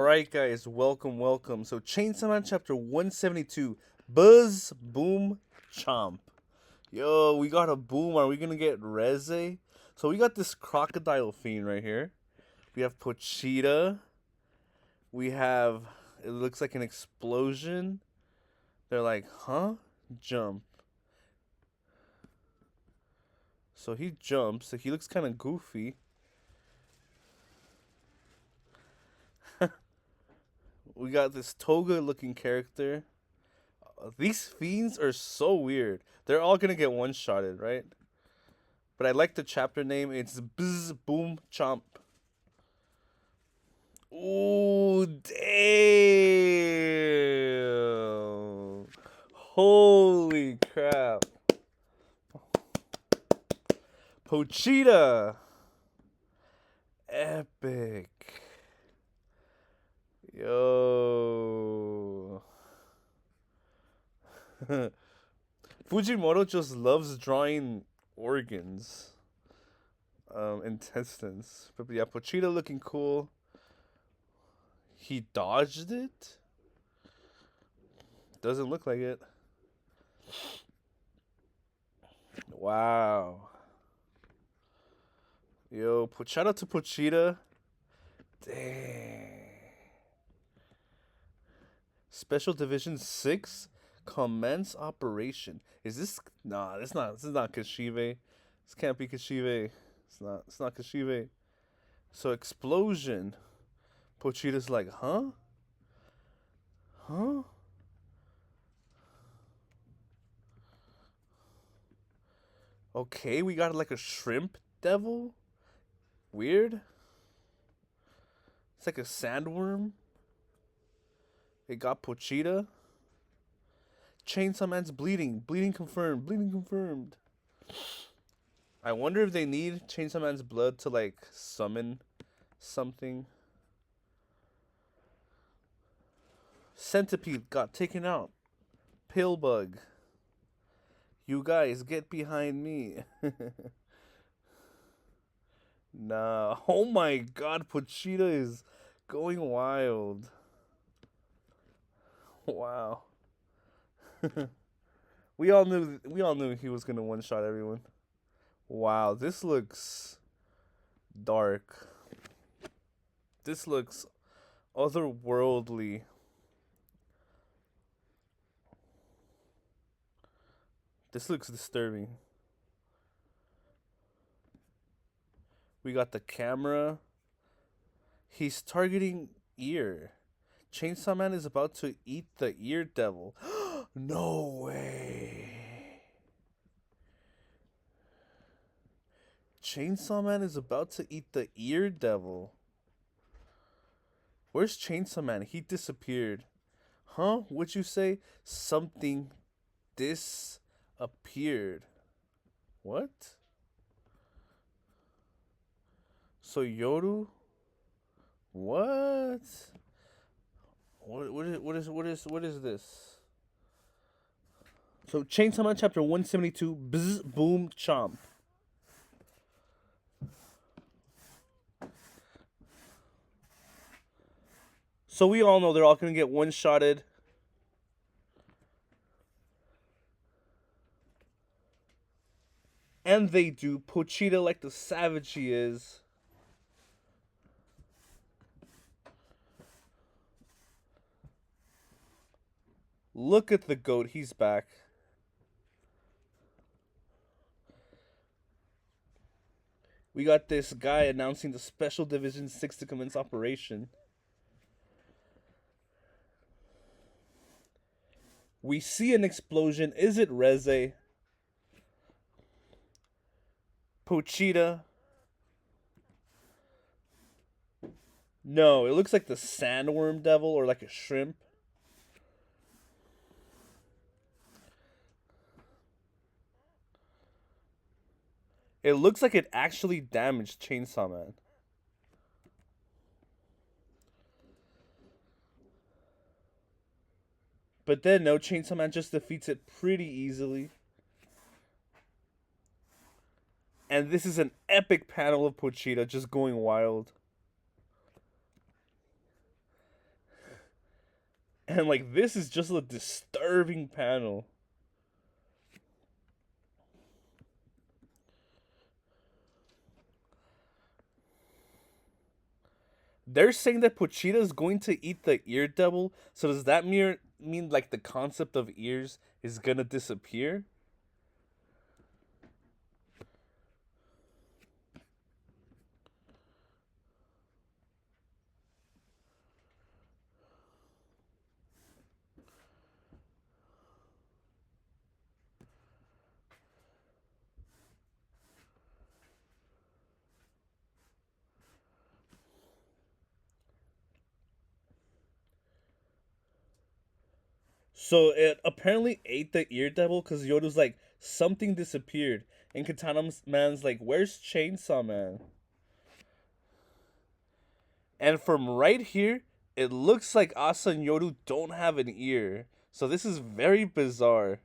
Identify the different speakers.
Speaker 1: Alright, guys, welcome. So, Chainsaw Man Chapter 172 Buzz, Boom, Chomp. Yo, we got a boom. Are we gonna get Reze? So, we got this crocodile fiend right here. We have Pochita. We have. It looks like an explosion. They're like, huh? Jump. So, he jumps. He looks kind of goofy. We got this toga looking character. These fiends are so weird. They're all gonna get one shotted, right? But I like the chapter name. It's Bzzz Boom Chomp. Ooh, damn. Holy crap. Pochita. Epic. Yo. Fujimoto just loves drawing organs, intestines. But yeah, Pochita looking cool. He dodged it? Doesn't look like it. Wow. Yo, shout out to Pochita. Dang. Special Division 6 commence operation. Is this nah, this is not Kashive. This can't be Kashive. It's not Kashive. So explosion. Pochita's like, huh? Huh? Okay, we got like a shrimp devil? Weird. It's like a sandworm. It got Pochita. Chainsaw Man's bleeding. Bleeding confirmed. Bleeding confirmed. I wonder if they need Chainsaw Man's blood to like summon something. Centipede got taken out. Pillbug. You guys get behind me. Nah. Oh my god, Pochita is going wild. Wow. We all knew he was gonna one shot everyone. Wow, this looks dark. This looks otherworldly. This looks disturbing. We got the camera. He's targeting ear. Chainsaw Man is about to eat the ear devil. No way. Chainsaw Man is about to eat the ear devil. Where's Chainsaw Man? He disappeared. Huh? What'd you say? Something disappeared. What? So Yoru? What? What is this? So Chainsaw Man Chapter 172, Bzzz Boom Chomp. So we all know they're all gonna get one shotted. And they do. Pochita like the savage he is. Look at the goat, he's back. We got this guy announcing the Special Division 6 to commence operation. We see an explosion. Is it Reze? Pochita? No, it looks like the sandworm devil or like a shrimp. It looks like it actually damaged Chainsaw Man. But then no, Chainsaw Man just defeats it pretty easily. And this is an epic panel of Pochita just going wild. And like this is just a disturbing panel. They're saying that Pochita is going to eat the ear devil. So does that mean like the concept of ears is gonna disappear? So it apparently ate the ear devil because Yoda's like something disappeared, and Katana Man's like, "Where's Chainsaw Man?" And from right here, it looks like Asa and Yoru don't have an ear. So this is very bizarre.